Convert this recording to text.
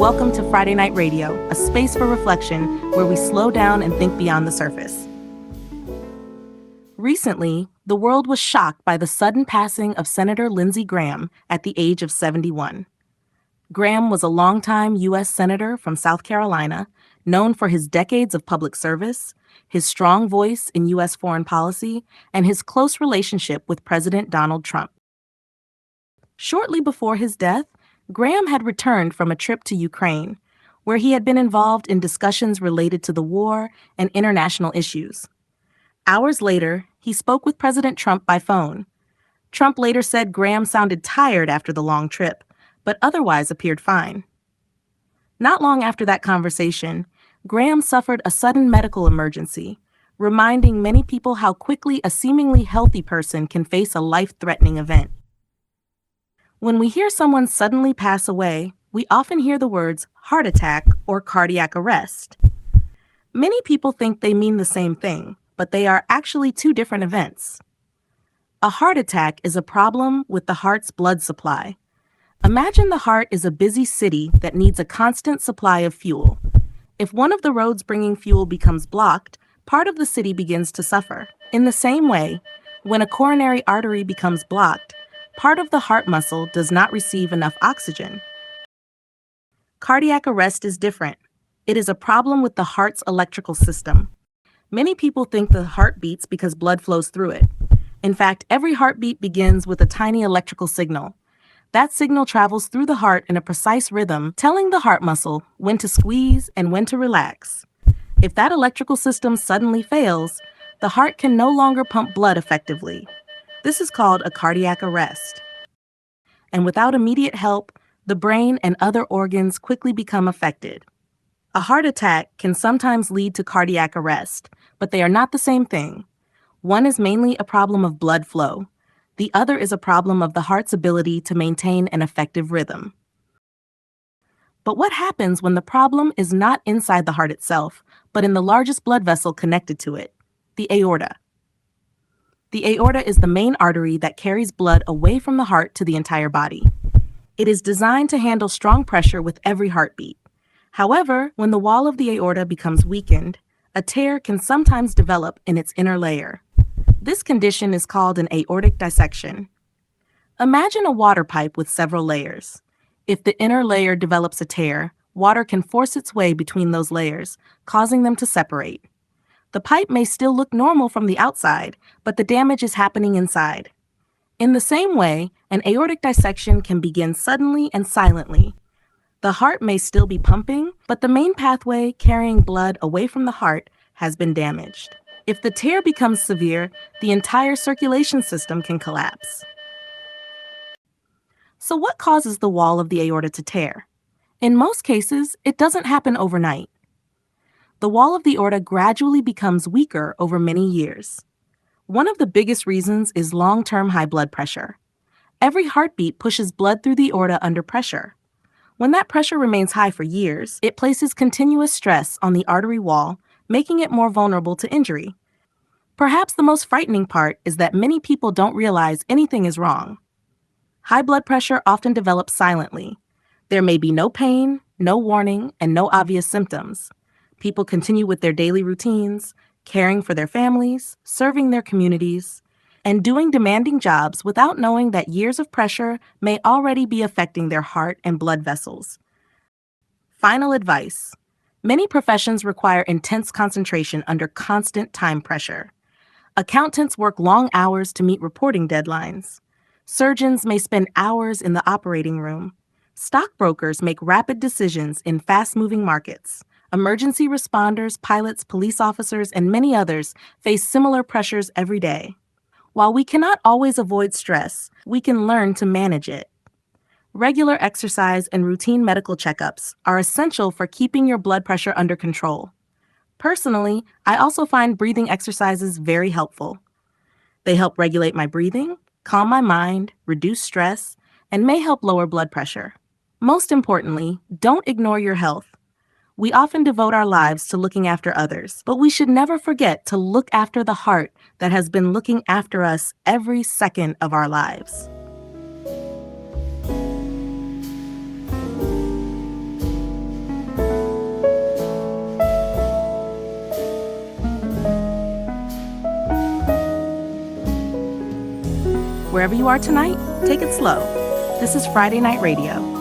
welcome to Friday Night Radio, a space for reflection where we slow down and think beyond the surface. Recently, the world was shocked by the sudden passing of Senator Lindsey Graham at the age of 71. Graham was a longtime U.S. Senator from South Carolina, known for his decades of public service, his strong voice in U.S. foreign policy, and his close relationship with President Donald Trump. Shortly before his death, Graham had returned from a trip to Ukraine, where he had been involved in discussions related to the war and international issues. Hours later, he spoke with President Trump by phone. Trump later said Graham sounded tired after the long trip, but otherwise appeared fine. Not long after that conversation, Graham suffered a sudden medical emergency, reminding many people how quickly a seemingly healthy person can face a life-threatening event. When we hear someone suddenly pass away, we often hear the words heart attack or cardiac arrest. Many people think they mean the same thing, but they are actually two different events. A heart attack is a problem with the heart's blood supply. Imagine the heart is a busy city that needs a constant supply of fuel. If one of the roads bringing fuel becomes blocked, part of the city begins to suffer. In the same way, when a coronary artery becomes blocked, part of the heart muscle does not receive enough oxygen. Cardiac arrest is different. It is a problem with the heart's electrical system. Many people think the heart beats because blood flows through it. In fact, every heartbeat begins with a tiny electrical signal. That signal travels through the heart in a precise rhythm, telling the heart muscle when to squeeze and when to relax. If that electrical system suddenly fails, the heart can no longer pump blood effectively. This is called a cardiac arrest. And without immediate help, the brain and other organs quickly become affected. A heart attack can sometimes lead to cardiac arrest, but they are not the same thing. One is mainly a problem of blood flow. The other is a problem of the heart's ability to maintain an effective rhythm. But what happens when the problem is not inside the heart itself, but in the largest blood vessel connected to it, the aorta? The aorta is the main artery that carries blood away from the heart to the entire body. It is designed to handle strong pressure with every heartbeat. However, when the wall of the aorta becomes weakened, a tear can sometimes develop in its inner layer. This condition is called an aortic dissection. Imagine a water pipe with several layers. If the inner layer develops a tear, water can force its way between those layers, causing them to separate. The pipe may still look normal from the outside, but the damage is happening inside. In the same way, an aortic dissection can begin suddenly and silently. The heart may still be pumping, but the main pathway carrying blood away from the heart has been damaged. If the tear becomes severe, the entire circulation system can collapse. So what causes the wall of the aorta to tear? In most cases, it doesn't happen overnight. The wall of the aorta gradually becomes weaker over many years. One of the biggest reasons is long-term high blood pressure. Every heartbeat pushes blood through the aorta under pressure. When that pressure remains high for years, it places continuous stress on the artery wall, making it more vulnerable to injury. Perhaps the most frightening part is that many people don't realize anything is wrong. High blood pressure often develops silently. There may be no pain, no warning, and no obvious symptoms. People continue with their daily routines, caring for their families, serving their communities, and doing demanding jobs without knowing that years of pressure may already be affecting their heart and blood vessels. Final advice. Many professions require intense concentration under constant time pressure. Accountants work long hours to meet reporting deadlines. Surgeons may spend hours in the operating room. Stockbrokers make rapid decisions in fast-moving markets. Emergency responders, pilots, police officers, and many others face similar pressures every day. While we cannot always avoid stress, we can learn to manage it. Regular exercise and routine medical checkups are essential for keeping your blood pressure under control. Personally, I also find breathing exercises very helpful. They help regulate my breathing, calm my mind, reduce stress, and may help lower blood pressure. Most importantly, don't ignore your health. We often devote our lives to looking after others, but we should never forget to look after the heart that has been looking after us every second of our lives. Wherever you are tonight, take it slow. This is Friday Night Radio.